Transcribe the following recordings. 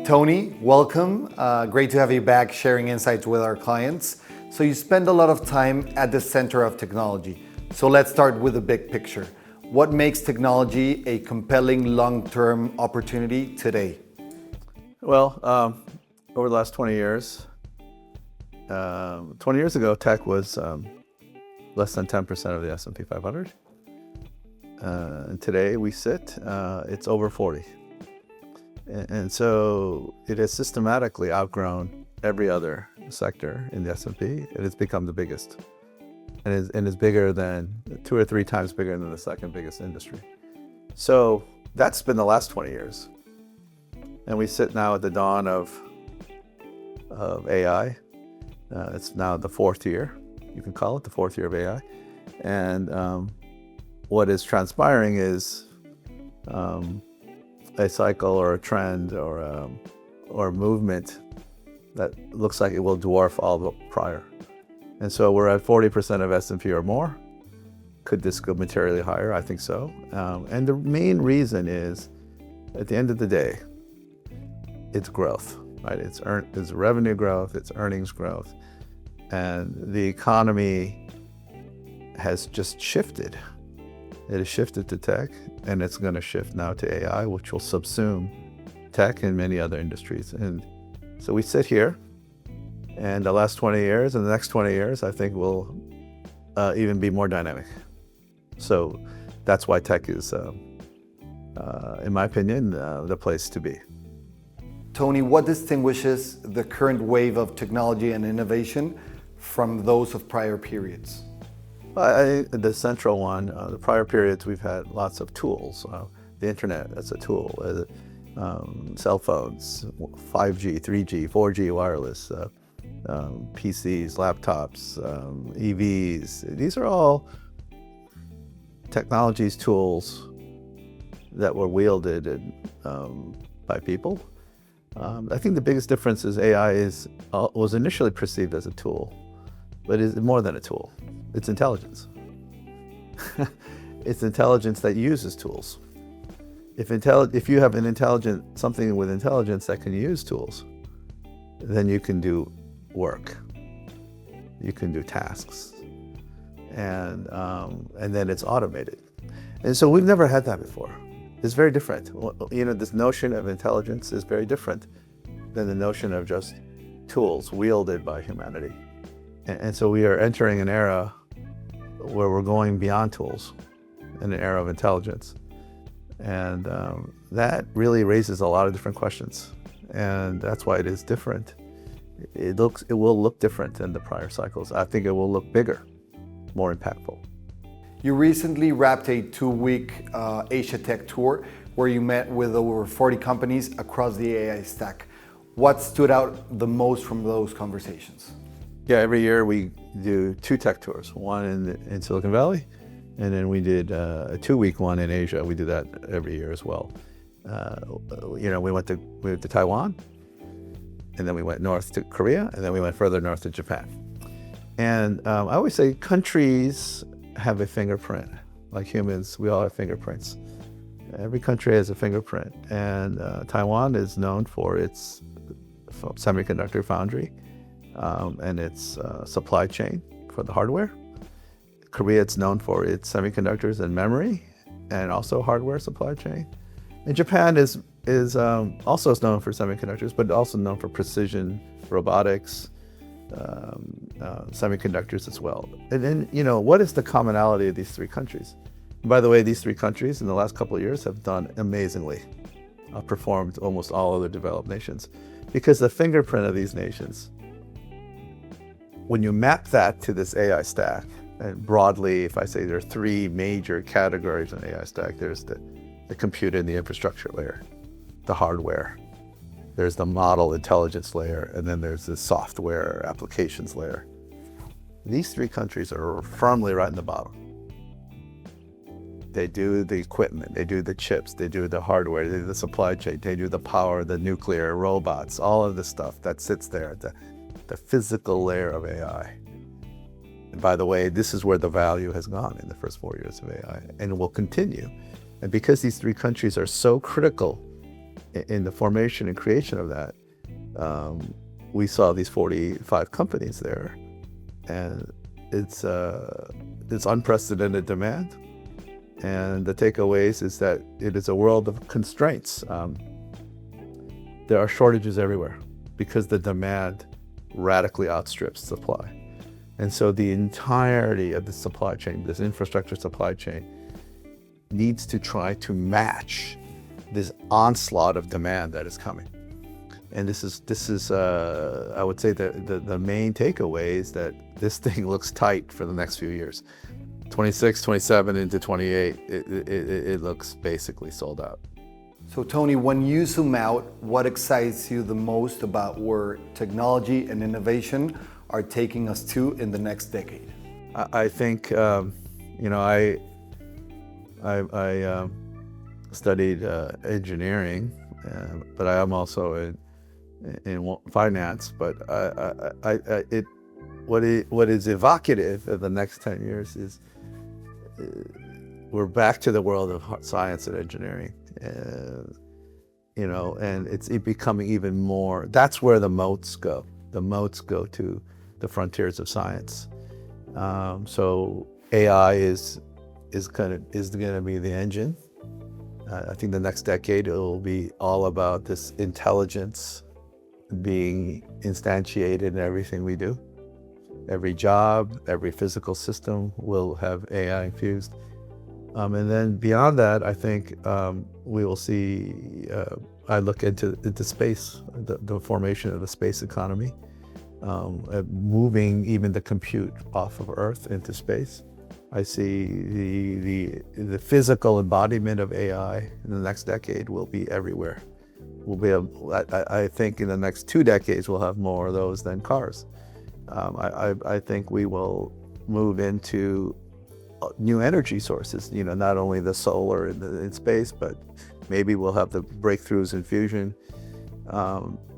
Tony, welcome. Great to have you back sharing insights with our clients. So you spend a lot of time at the center of technology. So let's start with the big picture. What makes technology a compelling long-term opportunity today? Well, over the last 20 years, 20 years ago, tech was less than 10% of the S&P 500. And today it's over 40. And so it has systematically outgrown every other sector in the S&P. It has become the biggest and is bigger than 2 or 3 times bigger than the second biggest industry. So that's been the last 20 years. And we sit now at the dawn of AI. It's now the 4th year. You can call it the 4th year of AI. And what is transpiring is a cycle or a trend or a movement that looks like it will dwarf all the prior. And so we're at 40% of S&P or more. Could this go materially higher? I think so. And the main reason is, at the end of the day, it's growth, right? It's revenue growth, it's earnings growth. And the economy has just shifted. It has shifted to tech, and it's going to shift now to AI, which will subsume tech and many other industries. And so we sit here, and the last 20 years and the next 20 years, I think will even be more dynamic. So that's why tech is, in my opinion, the place to be. Tony, what distinguishes the current wave of technology and innovation from those of prior periods? The central one, the prior periods, we've had lots of tools. The internet, that's a tool. Cell phones, 5G, 3G, 4G wireless, PCs, laptops, EVs. These are all technologies, tools that were wielded by people. I think the biggest difference is AI was initially perceived as a tool, but it's more than a tool. It's intelligence. It's intelligence that uses tools. If you have something with intelligence that can use tools, then you can do work. You can do tasks, and then it's automated. And so we've never had that before. It's very different. You know, this notion of intelligence is very different than the notion of just tools wielded by humanity. And so we are entering an era where we're going beyond tools, in an era of intelligence. And that really raises a lot of different questions. And that's why it is different. It will look different than the prior cycles. I think it will look bigger, more impactful. You recently wrapped a 2-week Asia Tech tour where you met with over 40 companies across the AI stack. What stood out the most from those conversations? Yeah, every year we do 2 tech tours, one in Silicon Valley, and then we did a 2-week one in Asia. We do that every year as well. We went to Taiwan, and then we went north to Korea, and then we went further north to Japan. And I always say countries have a fingerprint. Like humans, we all have fingerprints. Every country has a fingerprint, and Taiwan is known for its semiconductor foundry and its supply chain for the hardware. Korea is known for its semiconductors and memory, and also hardware supply chain. And Japan is also known for semiconductors, but also known for precision robotics, semiconductors as well. And then, what is the commonality of these 3 countries? And by the way, these 3 countries in the last couple of years have done amazingly, outperformed almost all other developed nations, because the fingerprint of these nations, when you map that to this AI stack, and broadly, if I say there are 3 major categories in AI stack, there's the compute and the infrastructure layer, the hardware, there's the model intelligence layer, and then there's the software applications layer. These 3 countries are firmly right in the bottom. They do the equipment, they do the chips, they do the hardware, they do the supply chain, they do the power, the nuclear, robots, all of the stuff that sits there, the physical layer of AI. And by the way, this is where the value has gone in the first 4 years of AI, and will continue. And because these 3 countries are so critical in the formation and creation of that, we saw these 45 companies there, and it's unprecedented demand. And the takeaways is that it is a world of constraints. There are shortages everywhere because the demand radically outstrips supply. And so the entirety of the supply chain, this infrastructure supply chain, needs to try to match this onslaught of demand that is coming. And this is I would say the main takeaway is that this thing looks tight for the next few years. 26, 27 into 28, it looks basically sold out. So Tony, when you zoom out, what excites you the most about where technology and innovation are taking us to in the next decade? I think, I studied engineering, but I am also in finance. But what is evocative of the next 10 years is we're back to the world of science and engineering, and it's becoming even more. That's where the moats go. The moats go to the frontiers of science. So AI is going to be the engine. I think the next decade it will be all about this intelligence being instantiated in everything we do. Every job, every physical system will have AI infused. And then beyond that, I think we will see, I look into space, the formation of the space economy, moving even the compute off of Earth into space. I see the physical embodiment of AI in the next decade will be everywhere. I think in the next 2 decades we'll have more of those than cars. I think we will move into new energy sources, not only the solar in space, but maybe we'll have the breakthroughs in fusion,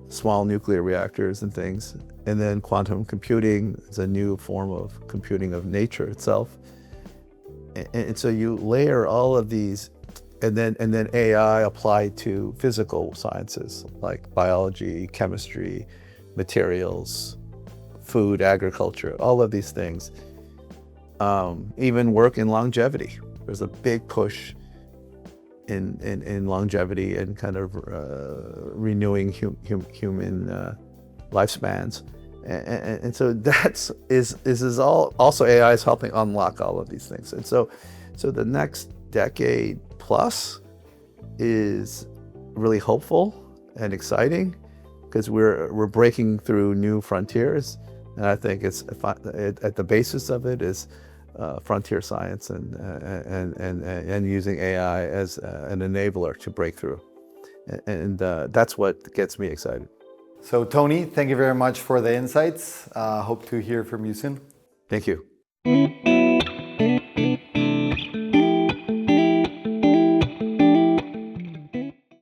small nuclear reactors and things. And then quantum computing is a new form of computing of nature itself. And so you layer all of these, and then AI applied to physical sciences like biology, chemistry, materials, food, agriculture, all of these things. Even work in longevity. There's a big push in longevity and kind of renewing human lifespans. And so that's is all. Also, AI is helping unlock all of these things. And so the next decade plus is really hopeful and exciting because we're breaking through new frontiers. And I think it's at the basis of it is frontier science and using AI as an enabler to break through. And that's what gets me excited. So Tony, thank you very much for the insights. Hope to hear from you soon. Thank you.